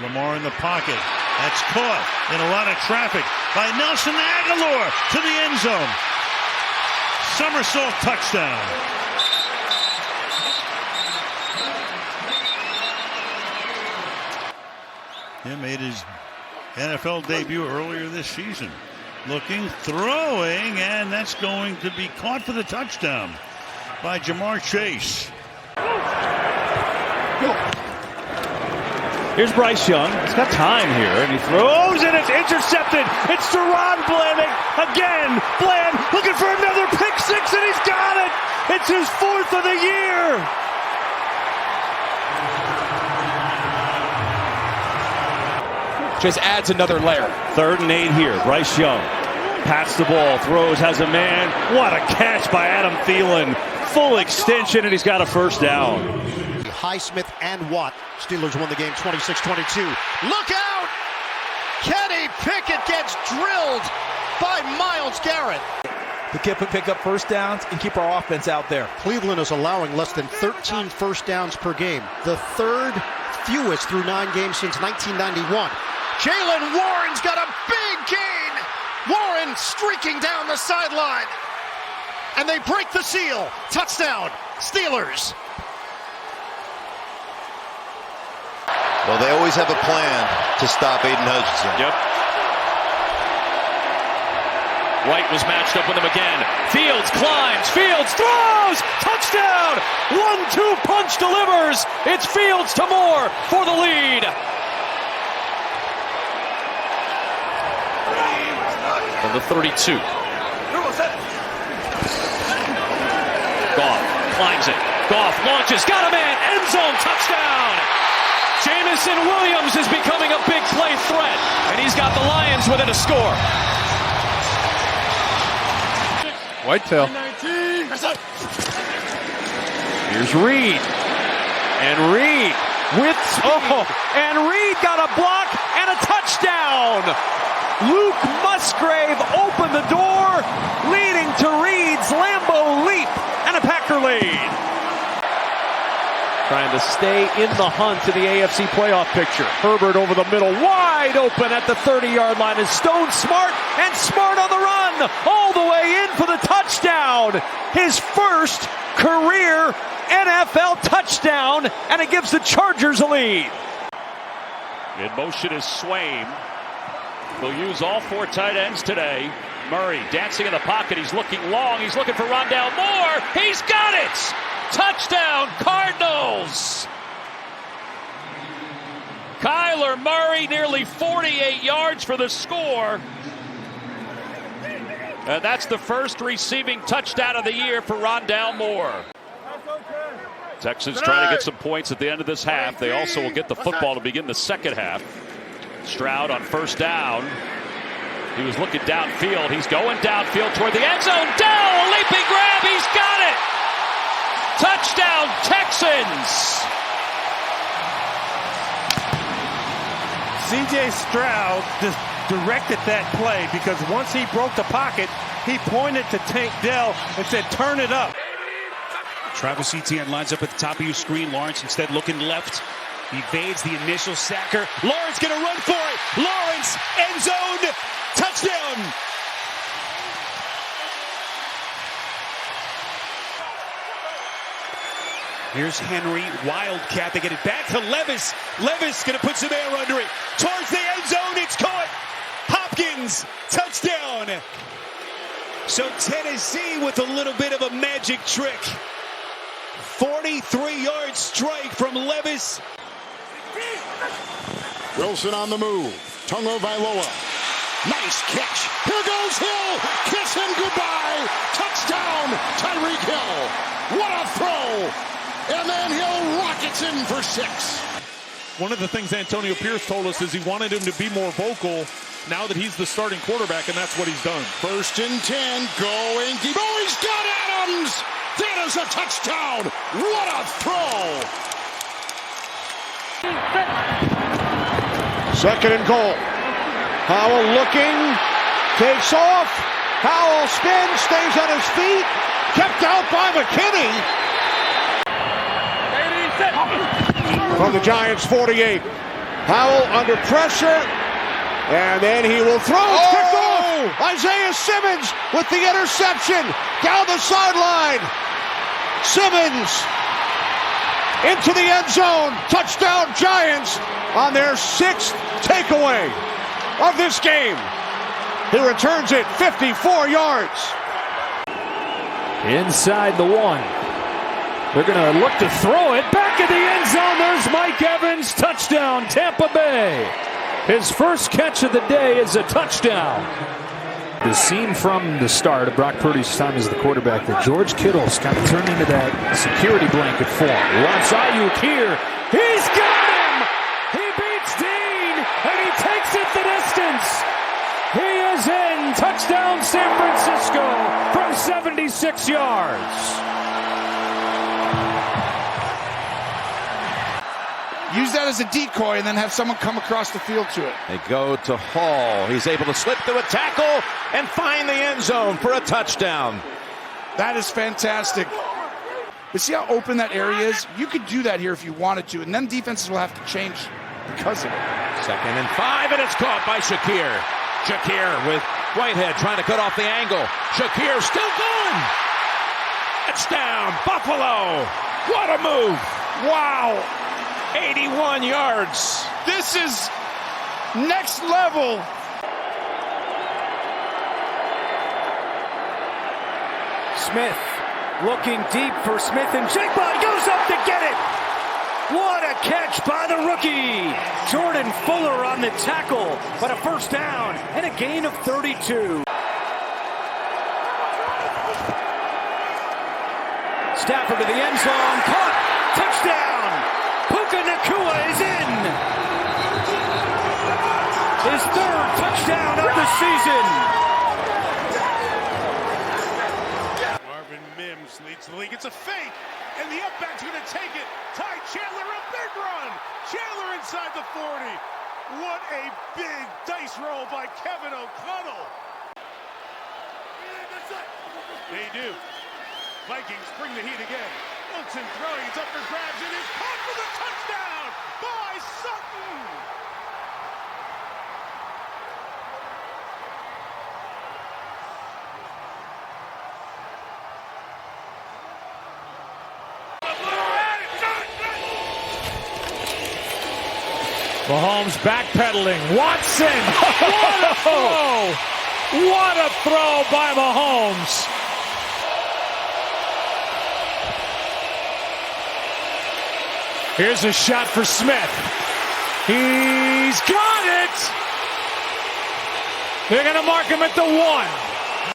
Lamar in the pocket. That's caught in a lot of traffic by Nelson Aguilar to the end zone. Somersault touchdown. He made his NFL debut earlier this season. Looking, throwing, and that's going to be caught for the touchdown by Jamar Chase. Here's Bryce Young. He's got time here, and he throws, and it's intercepted. It's Deron Bland again. Bland looking for another pick six, and he's got it. It's his fourth of the year. Just adds another layer. 3rd and 8 here. Bryce Young pats the ball, throws, has a man. What a catch by Adam Thielen. Full extension, and he's got a first down. Highsmith and Watt. Steelers won the game 26-22. Look out! Kenny Pickett gets drilled by Myles Garrett. The kid pick up first downs and keep our offense out there. Cleveland is allowing less than 13 first downs per game. The 3rd fewest through 9 games since 1991. Jalen Warren's got a big gain. Warren streaking down the sideline. And they break the seal. Touchdown, Steelers. Well, they always have a plan to stop Aiden Hutchinson. Yep. White was matched up with him again. Fields climbs. Fields throws. Touchdown. 1-2 punch delivers. It's Fields to Moore for the lead. On the 32. Goff climbs it. Goff launches. Got a man. End zone. Touchdown. Jamison Williams is becoming a big play threat, and he's got the Lions within a score. Whitetail. Here's Reed. And Reed with speed. And Reed got a block and a touchdown. Luke Musgrave opened the door, leading to Reed's Lambeau leap and a Packer lead. Trying to stay in the hunt to the AFC playoff picture. Herbert over the middle, wide open at the 30-yard line. Is Stone smart, and smart on the run, all the way in for the touchdown. His first career NFL touchdown, and it gives the Chargers a lead. In motion is Swain. They'll use all 4 tight ends today. Murray dancing in the pocket. He's looking long. He's looking for Rondale Moore. He's got it! Touchdown, Cardinals! Kyler Murray, nearly 48 yards for the score. And that's the first receiving touchdown of the year for Rondale Moore. Texans trying to get some points at the end of this half. They also will get the football to begin the second half. Stroud on first down. He was looking downfield. He's going downfield toward the end zone. Down, leaping grab. He's got it. Touchdown, Texans. C.J. Stroud just directed that play because once he broke the pocket, he pointed to Tank Dell and said, turn it up. Travis Etienne lines up at the top of your screen. Lawrence instead looking left. He evades the initial sacker. Lawrence going to run for it. Lawrence, end zone, touchdown. Here's Henry, Wildcat. They get it back to Levis. Levis going to put some air under it. Towards the end zone, it's caught. Hopkins, touchdown. So Tennessee with a little bit of a magic trick. 43-yard strike from Levis. Wilson on the move. Tungo Vailoa. Nice catch. Here goes Hill. Kiss him goodbye. Touchdown, Tyreek Hill. What a throw. And then Hill rockets in for 6. One of the things Antonio Pierce told us is he wanted him to be more vocal now that he's the starting quarterback, and that's what he's done. 1st and 10, going deep. Oh, he's got Adams! That is a touchdown! What a throw! 2nd and goal. Howell looking, takes off. Howell spins, stays on his feet, kept out by McKinney. From the Giants' 48. Howell under pressure. And then he will throw. It's picked off. Isaiah Simmons with the interception down the sideline. Simmons into the end zone. Touchdown Giants on their 6th takeaway of this game. He returns it 54 yards. Inside the 1. They're going to look to throw it back in the end zone. There's Mike Evans. Touchdown, Tampa Bay. His first catch of the day is a touchdown. The scene from the start of Brock Purdy's time as the quarterback that George Kittle's kind of turned into that security blanket for him. He wants Ayuk here. He's got him! He beats Dean, and he takes it the distance. He is in. Touchdown San Francisco from 76 yards. Use that as a decoy and then have someone come across the field to it. They go to Hall. He's able to slip through a tackle and find the end zone for a touchdown. That is fantastic. But see how open that area is? You could do that here if you wanted to, and then defenses will have to change because of it. 2nd and 5, and it's caught by Shakir. Shakir with Whitehead trying to cut off the angle. Shakir still going. Touchdown, Buffalo. What a move. Wow. 81 yards. This is next level. Smith looking deep for Smith, and Jigba goes up to get it. What a catch by the rookie. Jordan Fuller on the tackle, but a first down and a gain of 32. Stafford to the end zone, caught, touchdown. Puka Nacua is in. His 3rd touchdown of the season. Marvin Mims leads the league. It's a fake, and the up back's going to take it. Ty Chandler, a big run. Chandler inside the 40. What a big dice roll by Kevin O'Connell. They do. Vikings bring the heat again. Wilson throwing, it's up for grabs, and it's caught for the touchdown by Sutton. Mahomes backpedaling. Watson. What a throw. What a throw by Mahomes. Here's a shot for Smith. He's got it. They're going to mark him at the 1.